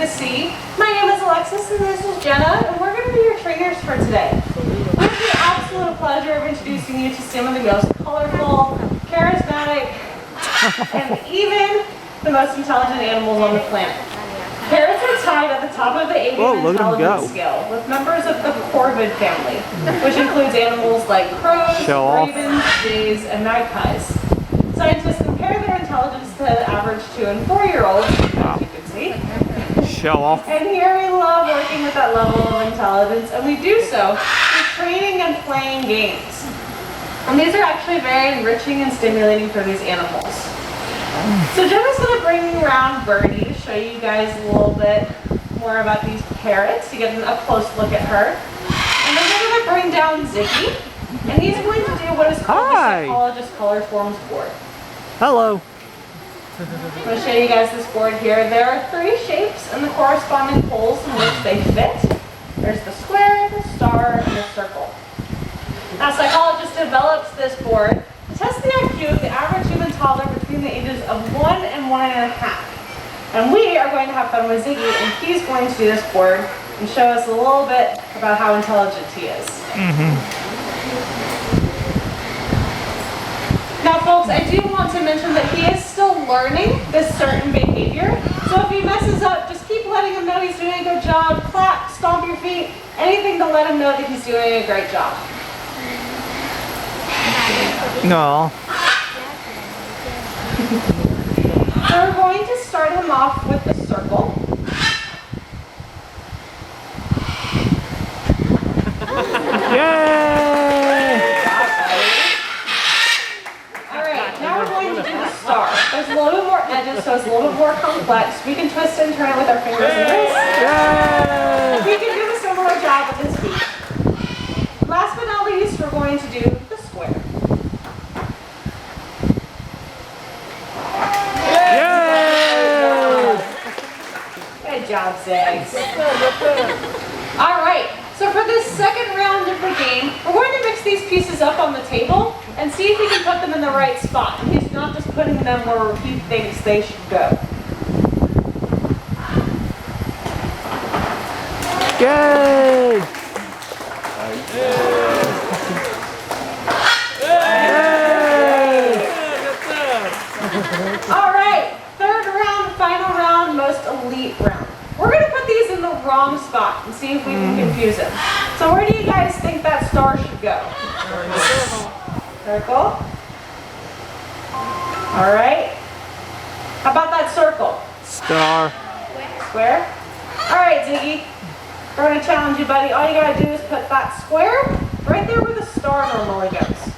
see. My name is Alexis and this is Jenna, and we're going to be your trainers for today. We have the absolute pleasure of introducing you to some of the most colorful, charismatic, and even the most intelligent animals on the planet. Parrots are tied at the top of the avian intelligence scale with members of the corvid family, which includes animals like crows, ravens, jays, and magpies. Scientists compare their intelligence to the average 2- and 4-year-olds, as you can see. Show off. And here we love working with that level of intelligence, and we do so through training and playing games. And these are actually very enriching and stimulating for these animals. So Jenna's going to bring you around Birdie to show you guys a little bit more about these parrots. You get an up-close look at her. And then we're going to bring down Ziggy, and he's going to do what is called the psychologist color forms board. Hello. I'm going to show you guys this board here. There are 3 shapes and the corresponding poles in which they fit. There's the square, the star, and the circle. Now, psychologist develops this board to test the IQ of the average human toddler between the ages of 1 and 1.5. And we are going to have fun with Ziggy, and he's going to do this board and show us a little bit about how intelligent he is. Now folks, I do want to mention that he is still learning this certain behavior. So if he messes up, just keep letting him know he's doing a good job. Clap, stomp your feet, anything to let him know that he's doing a great job. No. So we're going to start him off with the circle. Yay! Alright, now we're going to do the star. There's a little bit more edges, so it's a little bit more complex. We can twist and turn it with our fingers and wrists. Yay! We can do a similar job with his feet. Last but not least, we're going to do the square. Good job, Zags. Alright, so for this second round of the game, we're going to mix these pieces up on the table and see if we can put them in the right spot. And he's not just putting them where he thinks they should go. Yay! Alright, third round, final round, most elite round. We're going to put these in the wrong spot and see if we can confuse them. So where do you guys think that star should go? Circle. Alright. How about that circle? Star. Square. Alright, Ziggy. We're going to challenge you, buddy. All you got to do is put that square right there where the star normally goes.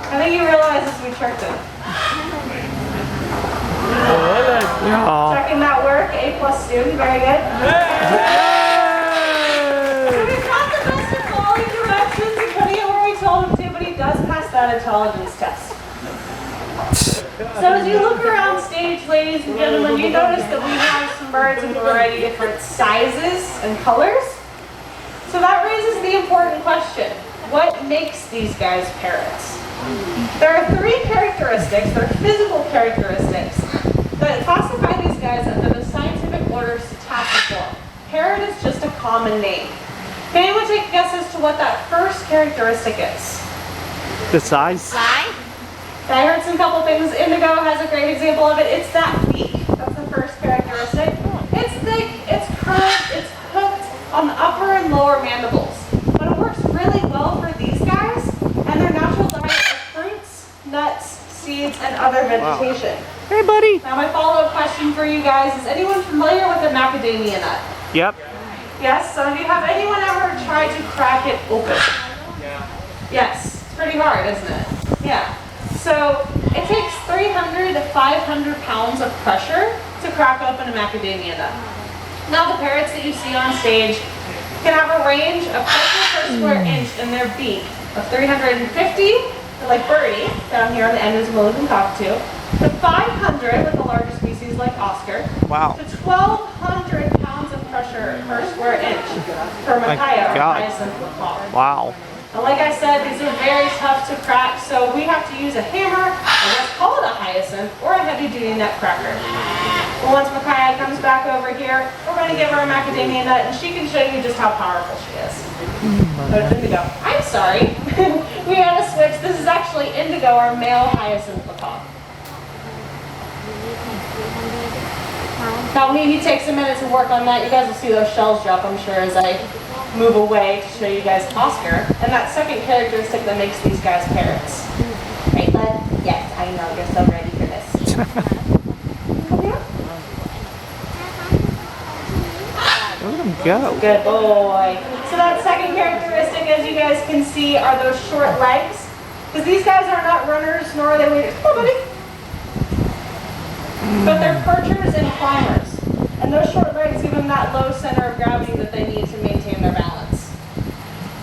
I think you realize this, we tricked him. Checking that work, A+ student, very good. So we've got the best of following directions and putting it where we told him to, but he does pass that intelligence test. So as you look around stage, ladies and gentlemen, you notice that we have some birds in a variety of different sizes and colors. So that raises the important question, what makes these guys parrots? There are 3 characteristics, they're physical characteristics, that classify these guys under the scientific order Psittaciform. Parrot is just a common name. Can anyone take a guess as to what that first characteristic is? The size? I heard some couple things. Indigo has a great example of it. It's that beak. That's the first characteristic. It's thick, it's curved, it's hooked on the upper and lower mandibles. But it works really well for these guys, and their natural diet is fruits, nuts, seeds, and other vegetation. Wow. Hey, buddy. Now my follow-up question for you guys, is anyone familiar with a macadamia nut? Yep. Yes? Some of you, have anyone ever tried to crack it open? Yes. It's pretty hard, isn't it? Yeah. So it takes 300 to 500 pounds of pressure to crack open a macadamia nut. Now the parrots that you see on stage can have a range of pressure per square inch in their beak of 350, like Birdie, down here on the end is a Moluccan cockatoo, to 500 with the larger species like Oscar, wow, to 1,200 pounds of pressure per square inch for Micaiah, or hyacinth macaw. Wow. And like I said, these are very tough to crack, so we have to use a hammer, and let's call it a hyacinth, or a heavy-duty nut cracker. Well, once Micaiah comes back over here, we're going to give her a macadamia nut, and she can show you just how powerful she is. Oh, it's indigo. I'm sorry. We had to switch. This is actually indigo, our male hyacinth macaw. Now, he takes a minute to work on that. You guys will see those shells drop, I'm sure, as I move away to show you guys Oscar. And that second characteristic that makes these guys parrots. Right, bud? Yes, I know. You're so ready for this. Come here. Let him go. Good boy. So that second characteristic, as you guys can see, are those short legs. Because these guys are not runners, nor are they leaders. Come on, buddy. But they're perchers and climbers. And those short legs give them that low center of gravity that they need to maintain their balance.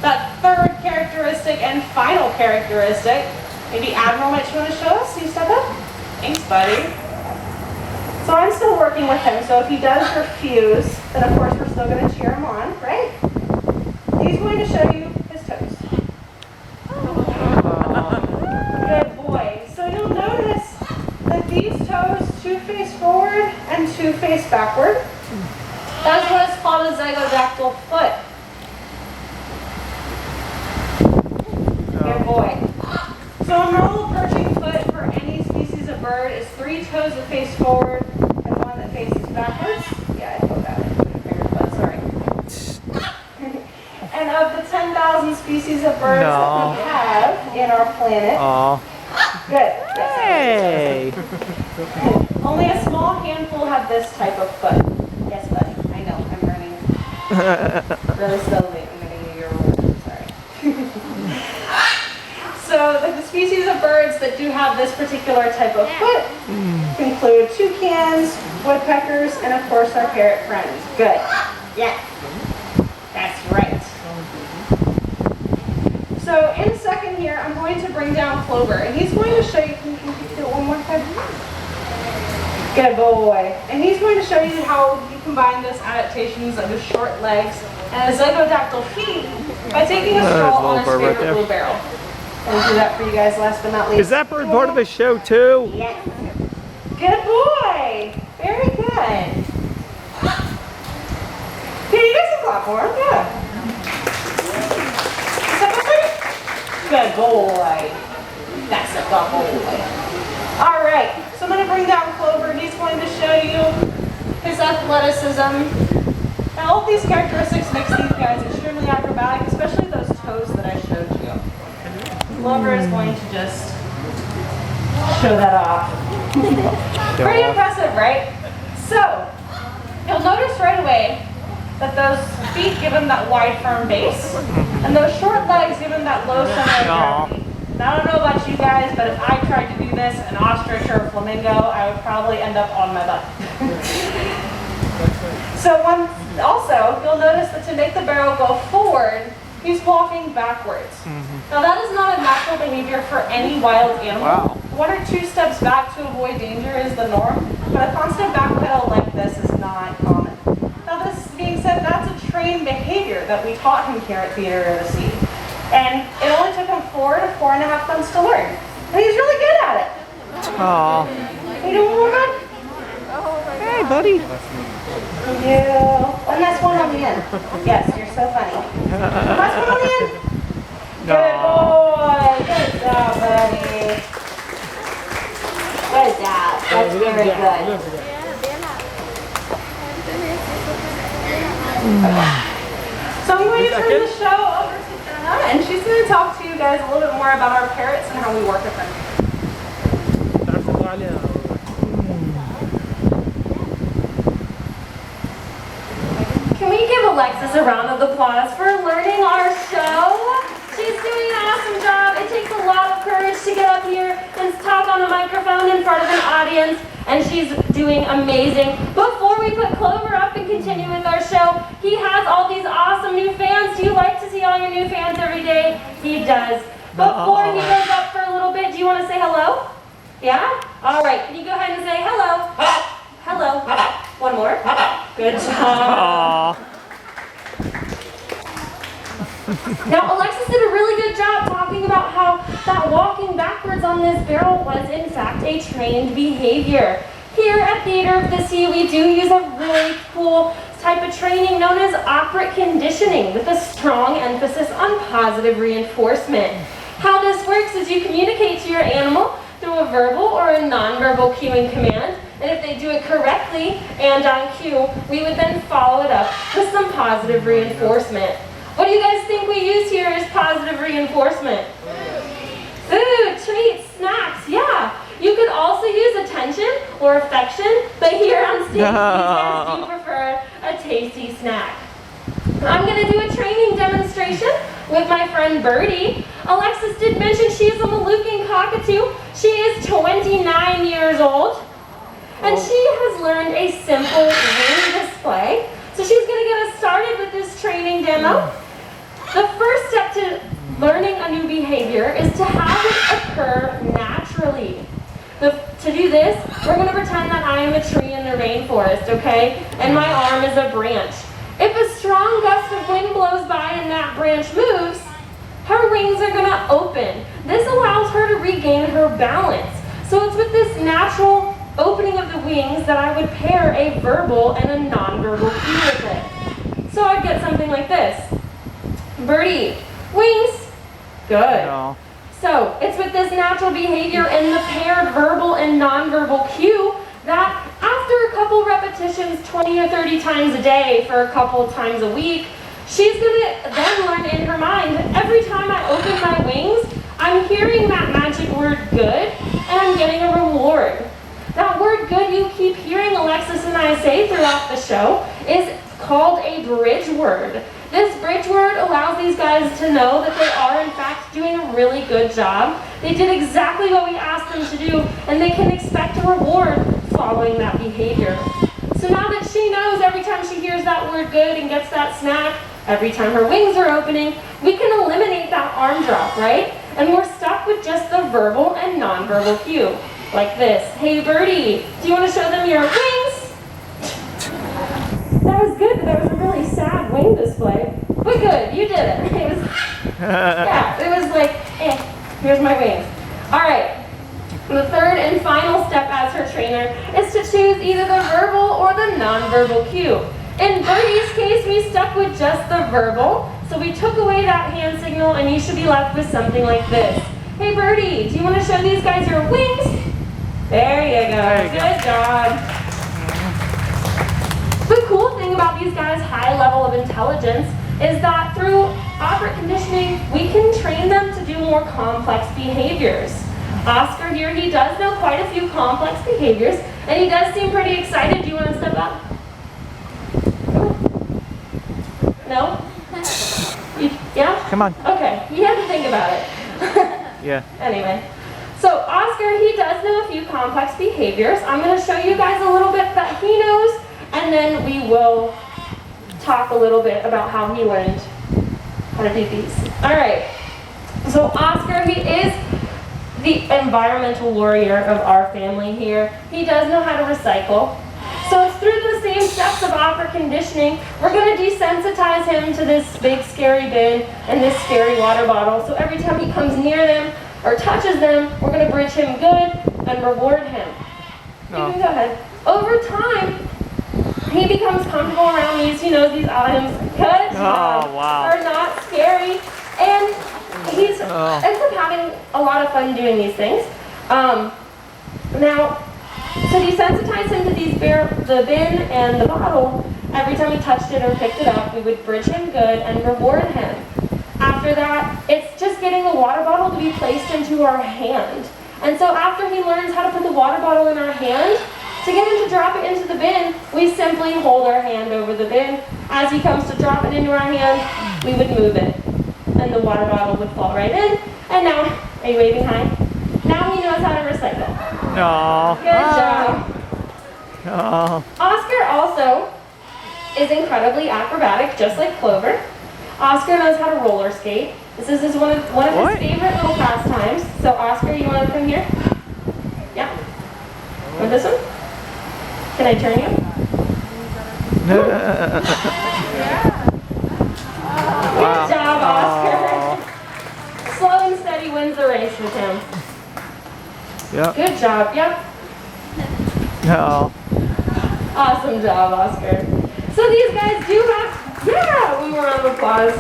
That third characteristic and final characteristic, maybe Admiral might want to show us. You step up? Thanks, buddy. So I'm still working with him, so if he does refuse, then of course we're still going to cheer him on, right? He's going to show you his toes. Good boy. So you'll notice that these toes, two face forward and two face backward. That's what is called a zygodactyl foot. Good boy. So a normal perching foot for any species of bird is 3 toes that face forward and 1 that faces backwards. Yeah, I thought that. But sorry. And of the 10,000 species of birds that we have in our planet, good. Hey! Only a small handful have this type of foot. Yes, buddy. I know. I'm learning really slowly. I'm getting a year old. Sorry. So the species of birds that do have this particular type of foot include toucans, woodpeckers, and of course our parrot friends. Good. Yeah. That's right. So in a second here, I'm going to bring down Clover, and he's going to show you. Can you do it one more time? Good boy. And he's going to show you how you combine this adaptations of his short legs and his zygodactyl feet by taking a straw on his favorite blue barrel. And we'll do that for you guys last but not least. Is that bird part of the show too? Yes. Good boy. Very good. Here, you guys can clap for him. Yeah. Good boy. That's a good boy. All right. So I'm going to bring down Clover. He's going to show you his athleticism. Now, all of these characteristics makes these guys extremely acrobatic, especially those toes that I showed you. Clover is going to just show that off. Pretty impressive, right? So, you'll notice right away that those feet give him that wide, firm base, and those short legs give him that low center of gravity. Now, I don't know about you guys, but if I tried to do this, an ostrich or a flamingo, I would probably end up on my butt. So also, you'll notice that to make the barrel go forward, he's walking backwards. Now that is not a natural behavior for any wild animal. 1 or 2 steps back to avoid danger is the norm, but a constant back pedal like this is not common. Now this being said, that's a trained behavior that we taught him here at Theater of the Sea. And it only took him 4 to 4.5 months to learn. And he's really good at it. Aw. You doing one more, bud? Hey, buddy. Yeah. And that's one on the end. Yes, you're so funny. Last one on the end. Good boy. Good job, buddy. Good job. That's very good. So I'm going to turn the show over to Jenna, and she's going to talk to you guys a little bit more about our parrots and how we work with them. Can we give Alexis a round of applause for learning our show? She's doing an awesome job. It takes a lot of courage to get up here and talk on a microphone in front of an audience, and she's doing amazing. Before we put Clover up and continue with our show, he has all these awesome new fans. Do you like to see all your new fans every day? He does. Before he goes up for a little bit, do you want to say hello? Yeah? All right. Can you go ahead and say hello? Hello. One more. Good job. Now, Alexis did a really good job talking about how that walking backwards on this barrel was in fact a trained behavior. Here at Theater of the Sea, we do use a really cool type of training known as operant conditioning with a strong emphasis on positive reinforcement. How this works is you communicate to your animal through a verbal or a nonverbal cueing command, and if they do it correctly and on cue, we would then follow it up with some positive reinforcement. What do you guys think we use here as positive reinforcement? Food, treats, snacks, yeah. You could also use attention or affection, but here on stage, these guys do prefer a tasty snack. I'm going to do a training demonstration with my friend Birdie. Alexis did mention she is a Moluccan cockatoo. She is 29 years old, and she has learned a simple wing display. So she's going to get us started with this training demo. The first step to learning a new behavior is to have it occur naturally. To do this, we're going to pretend that I am a tree in the rainforest, okay? And my arm is a branch. If a strong gust of wind blows by and that branch moves, her wings are going to open. This allows her to regain her balance. So it's with this natural opening of the wings that I would pair a verbal and a nonverbal cue with it. So I'd get something like this. Birdie, wings. Good. No. So it's with this natural behavior and the paired verbal and nonverbal cue that after a couple repetitions, 20 or 30 times a day for a couple times a week, she's going to then learn in her mind, every time I open my wings, I'm hearing that magic word good, and I'm getting a reward. That word good you keep hearing Alexis and I say throughout the show is called a bridge word. This bridge word allows these guys to know that they are in fact doing a really good job. They did exactly what we asked them to do, and they can expect a reward following that behavior. So now that she knows every time she hears that word good and gets that snack, every time her wings are opening, we can eliminate that arm drop, right? And we're stuck with just the verbal and nonverbal cue, like this. Hey Birdie, do you want to show them your wings? That was good, but that was a really sad wing display. But good, you did it. It was, yeah, it was like, here's my wings. All right, the third and final step as her trainer is to choose either the verbal or the nonverbal cue. In Birdie's case, we stuck with just the verbal, so we took away that hand signal, and you should be left with something like this. Hey Birdie, do you want to show these guys your wings? There you go, good job. The cool thing about these guys' high level of intelligence is that through operant conditioning, we can train them to do more complex behaviors. Oscar here, he does know quite a few complex behaviors, and he does seem pretty excited. Do you want to step up? No? Yeah? Come on. Okay, you had to think about it. Yeah. Anyway. So Oscar, he does know a few complex behaviors. I'm going to show you guys a little bit that he knows, and then we will talk a little bit about how he learned how to do these. All right. So Oscar, he is the environmental warrior of our family here. He does know how to recycle. So it's through the same steps of operant conditioning, we're going to desensitize him to this big scary bin and this scary water bottle. So every time he comes near them or touches them, we're going to bridge him good and reward him. No. You can go ahead. Over time, he becomes comfortable around these. He knows these items. Good job. Oh, wow. Are not scary. And he's ends up having a lot of fun doing these things. Now, to desensitize him to the bin and the bottle, every time he touched it or picked it up, we would bridge him good and reward him. After that, it's just getting a water bottle to be placed into our hand. And so after he learns how to put the water bottle in our hand, to get him to drop it into the bin, we simply hold our hand over the bin. As he comes to drop it into our hand, we would move it. And the water bottle would fall right in. And now, are you waving hi? Now he knows how to recycle. No. Good job. No. Oscar also is incredibly acrobatic, just like Clover. Oscar knows how to roller skate. This is one of his favorite little pastimes. So Oscar, you want to come here? Yeah. Want this one? Can I turn you? Wow. Good job, Oscar. with him. Yep. Good job. Yep. Oh. Awesome job, Oscar. So these guys do have, yeah, one more round of applause.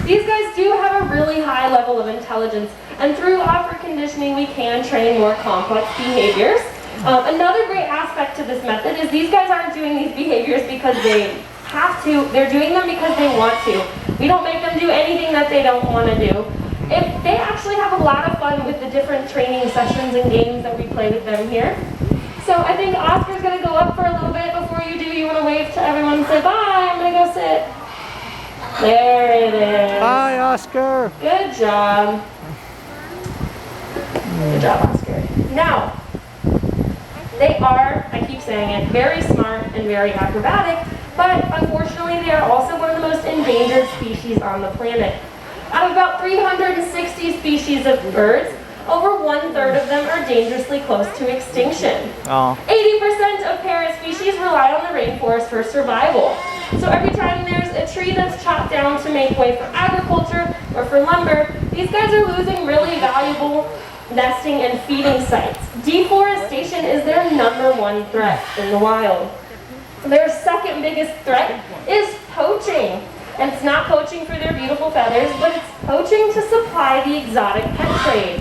These guys do have a really high level of intelligence, and through operant conditioning, we can train more complex behaviors. Another great aspect to this method is these guys aren't doing these behaviors because they have to, they're doing them because they want to. We don't make them do anything that they don't want to do. If they actually have a lot of fun with the different training sessions and games that we play with them here. So I think Oscar's going to go up for a little bit. Before you do, you want to wave to everyone and say, bye, I'm going to go sit. There it is. Bye, Oscar. Good job. Good job, Oscar. Now, they are, I keep saying it, very smart and very acrobatic, but unfortunately they are also one of the most endangered species on the planet. Out of about 360 species of birds, over 1/3 of them are dangerously close to extinction. 80% of parrot species rely on the rainforest for survival. So every time there's a tree that's chopped down to make way for agriculture or for lumber, these guys are losing really valuable nesting and feeding sites. Deforestation is their #1 threat in the wild. Their second biggest threat is poaching. And it's not poaching for their beautiful feathers, but it's poaching to supply the exotic pet trade.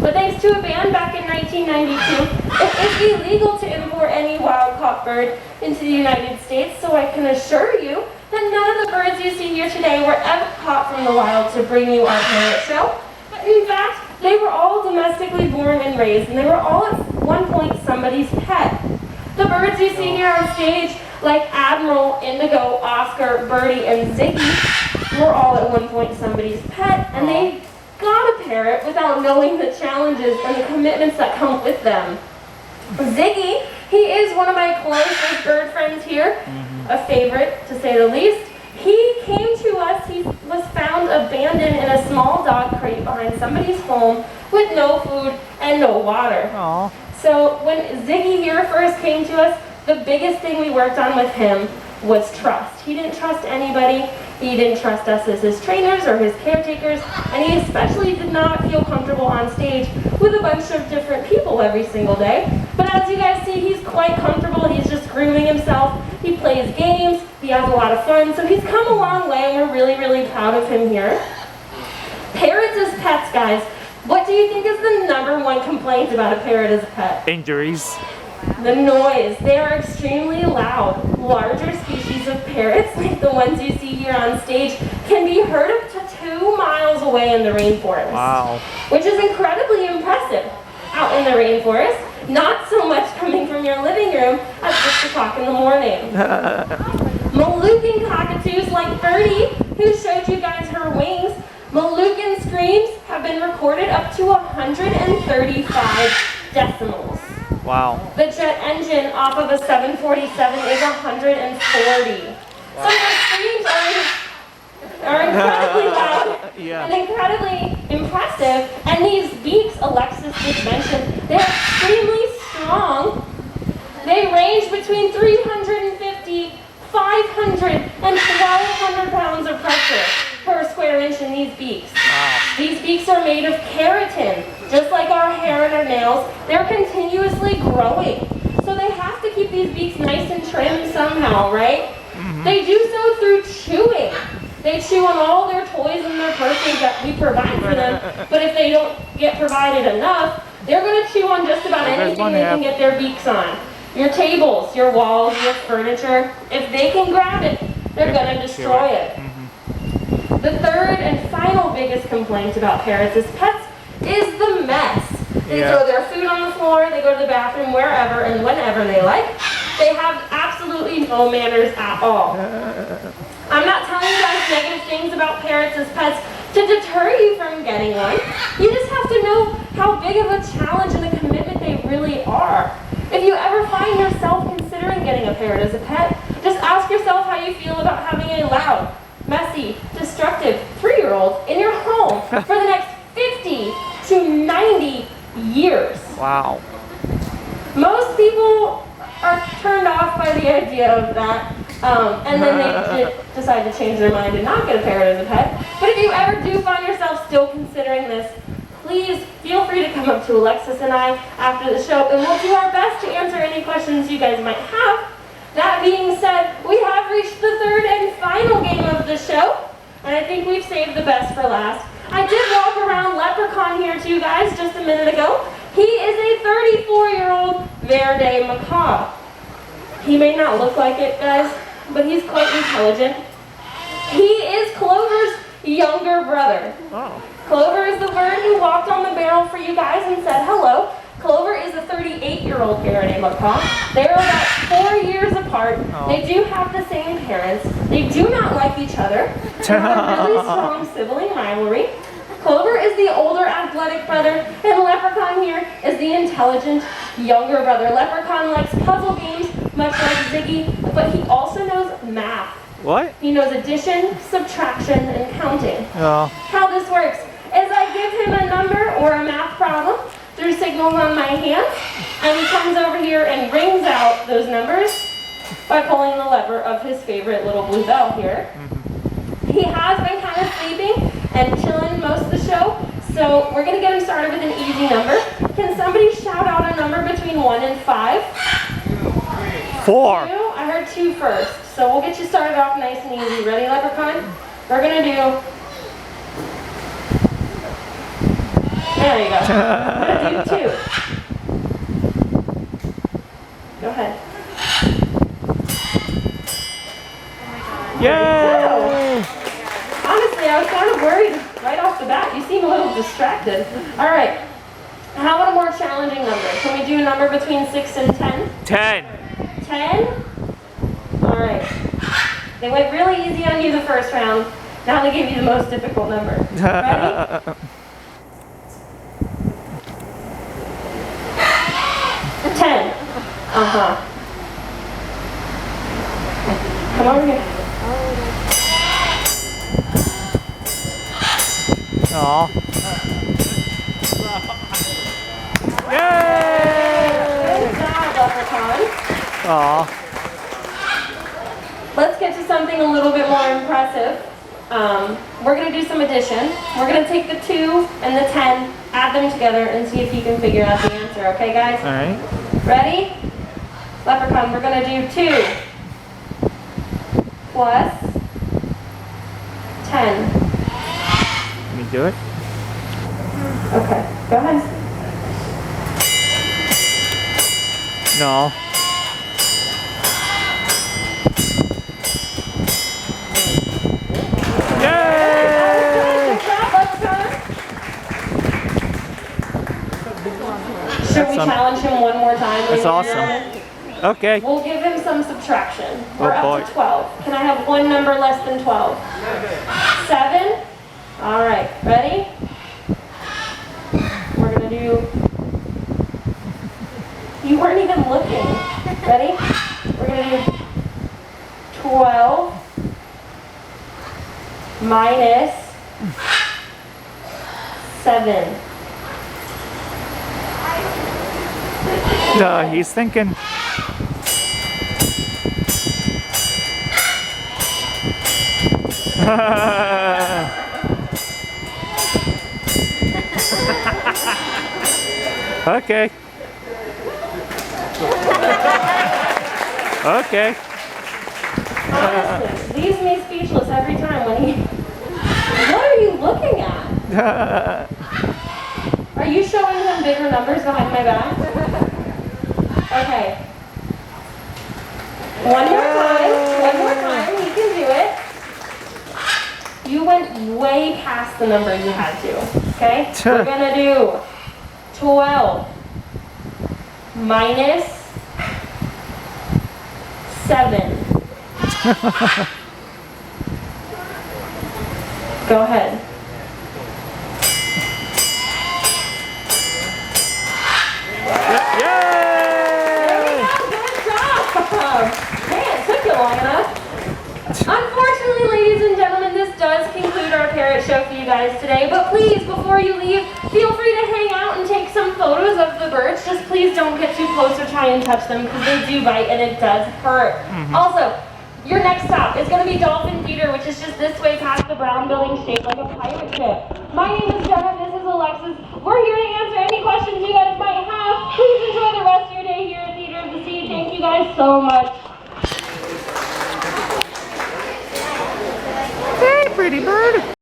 But thanks to a ban back in 1992, it is illegal to import any wild-caught bird into the United States, so I can assure you that none of the birds you see here today were ever caught from the wild to bring you our parrot show. But in fact, they were all domestically born and raised, and they were all at one point somebody's pet. The birds you see here on stage, like Admiral, Indigo, Oscar, Birdie, and Ziggy, were all at one point somebody's pet, and they got a parrot without knowing the challenges and the commitments that come with them. Ziggy, he is one of my closest bird friends here, a favorite to say the least. He came to us, he was found abandoned in a small dog crate behind somebody's home with no food and no water. Aww. So when Ziggy here first came to us, the biggest thing we worked on with him was trust. He didn't trust anybody. He didn't trust us as his trainers or his caretakers, and he especially did not feel comfortable on stage with a bunch of different people every single day. But as you guys see, he's quite comfortable. He's just grooming himself. He plays games. He has a lot of fun. So he's come a long way, and we're really, really proud of him here. Parrots as pets, guys. What do you think is the #1 complaint about a parrot as a pet? Injuries. The noise. They are extremely loud. Larger species of parrots, like the ones you see here on stage, can be heard up to 2 miles away in the rainforest. Wow. Which is incredibly impressive out in the rainforest. Not so much coming from your living room at 6 o'clock in the morning. Moluccan cockatoos like Birdie, who showed you guys her wings, Moluccan screams have been recorded up to 135 decibels. Wow. The jet engine off of a 747 is 140. So their screams are incredibly loud Yeah. and incredibly impressive. And these beaks, Alexis just mentioned, they're extremely strong. They range between 350, 500, and 1,200 pounds of pressure per square inch in these beaks. Wow. These beaks are made of keratin. Just like our hair and our nails, they're continuously growing. So they have to keep these beaks nice and trim somehow, right? They do so through chewing. They chew on all their toys and their purses that we provide for them. But if they don't get provided enough, they're going to chew on just about anything they can get their beaks on. Your tables, your walls, your furniture. If they can grab it, they're going to destroy it. The third and final biggest complaint about parrots as pets is the mess. They throw their food on the floor, they go to the bathroom wherever and whenever they like. They have absolutely no manners at all. I'm not telling you guys negative things about parrots as pets to deter you from getting one. You just have to know how big of a challenge and a commitment they really are. If you ever find yourself considering getting a parrot as a pet, just ask yourself how you feel about having a loud, messy, destructive 3-year-old in your home for the next 50 to 90 years. Wow. Most people are turned off by the idea of that, and then they decide to change their mind and not get a parrot as a pet. But if you ever do find yourself still considering this, please feel free to come up to Alexis and I after the show, and we'll do our best to answer any questions you guys might have. That being said, we have reached the third and final game of the show, and I think we've saved the best for last. I did walk around Leprechaun here to you guys just a minute ago. He is a 34-year-old Verde macaw. He may not look like it, guys, but he's quite intelligent. He is Clover's younger brother. Oh. Clover is the bird who walked on the barrel for you guys and said hello. Clover is a 38-year-old Verde macaw. They are about 4 years apart. Oh. They do have the same parents. They do not like each other. They have a really strong sibling rivalry. Clover is the older athletic brother, and Leprechaun here is the intelligent younger brother. Leprechaun likes puzzle games, much like Ziggy, but he also knows math. What? He knows addition, subtraction, and counting. Oh. How this works is I give him a number or a math problem through signals on my hand, and he comes over here and rings out those numbers by pulling the lever of his favorite little blue bell here. He has been kind of sleeping and chilling most of the show, so we're going to get him started with an easy number. Can somebody shout out a number between 1 and 5? 4. 2? I heard 2 first, so we'll get you started off nice and easy. Ready, Leprechaun? We're going to do... There you go. We're going to do 2. Go ahead. Yay! Honestly, I was kind of worried right off the bat. You seem a little distracted. All right. How about a more challenging number? Can we do a number between 6 and 10? 10. 10? All right. They went really easy on you the first round. Now they give you the most difficult number. Ready? 10. Uh-huh. Come over here. Aw. Yay! Good job, Leprechaun. Aw. Let's get to something a little bit more impressive. We're going to do some addition. We're going to take the 2 and the 10, add them together, and see if you can figure out the answer. Okay, guys? All right. Ready? Leprechaun, we're going to do 2 plus 10. Can you do it? Okay, go ahead. No. Yay! Good job, Leprechaun. Should we That's challenge him one more time? ladies and awesome. gentlemen? Okay. We'll give him some subtraction. We're Oh, boy. up to 12. Can I have one number less than 12? 7? All right, ready? We're gonna do, you weren't even looking. Ready? We're gonna do 12 minus 7. He's thinking. Okay. Okay. Honestly, leaves me speechless every time when he... What are you looking at? Are you showing him bigger numbers behind my back? Okay. One more time, you can do it. You went way past the number you had to, okay? We're gonna do 12 minus 7. Go ahead. Yay! Good job! Man, it took you long enough. Unfortunately, ladies and gentlemen, this does conclude our Parrot show for you guys today. But please, before you leave, feel free to hang out and take some photos of the birds. Just please don't get too close or try and touch them because they do bite and it does hurt. Also, your next stop is going to be Dolphin Theater, which is just this way past the brown building shaped like a pirate ship. My name is Jenna. This is Alexis. We're here to answer any questions you guys might have. Please enjoy the rest of your day here at Theater of the Sea. Thank you guys so much. Hey, pretty bird.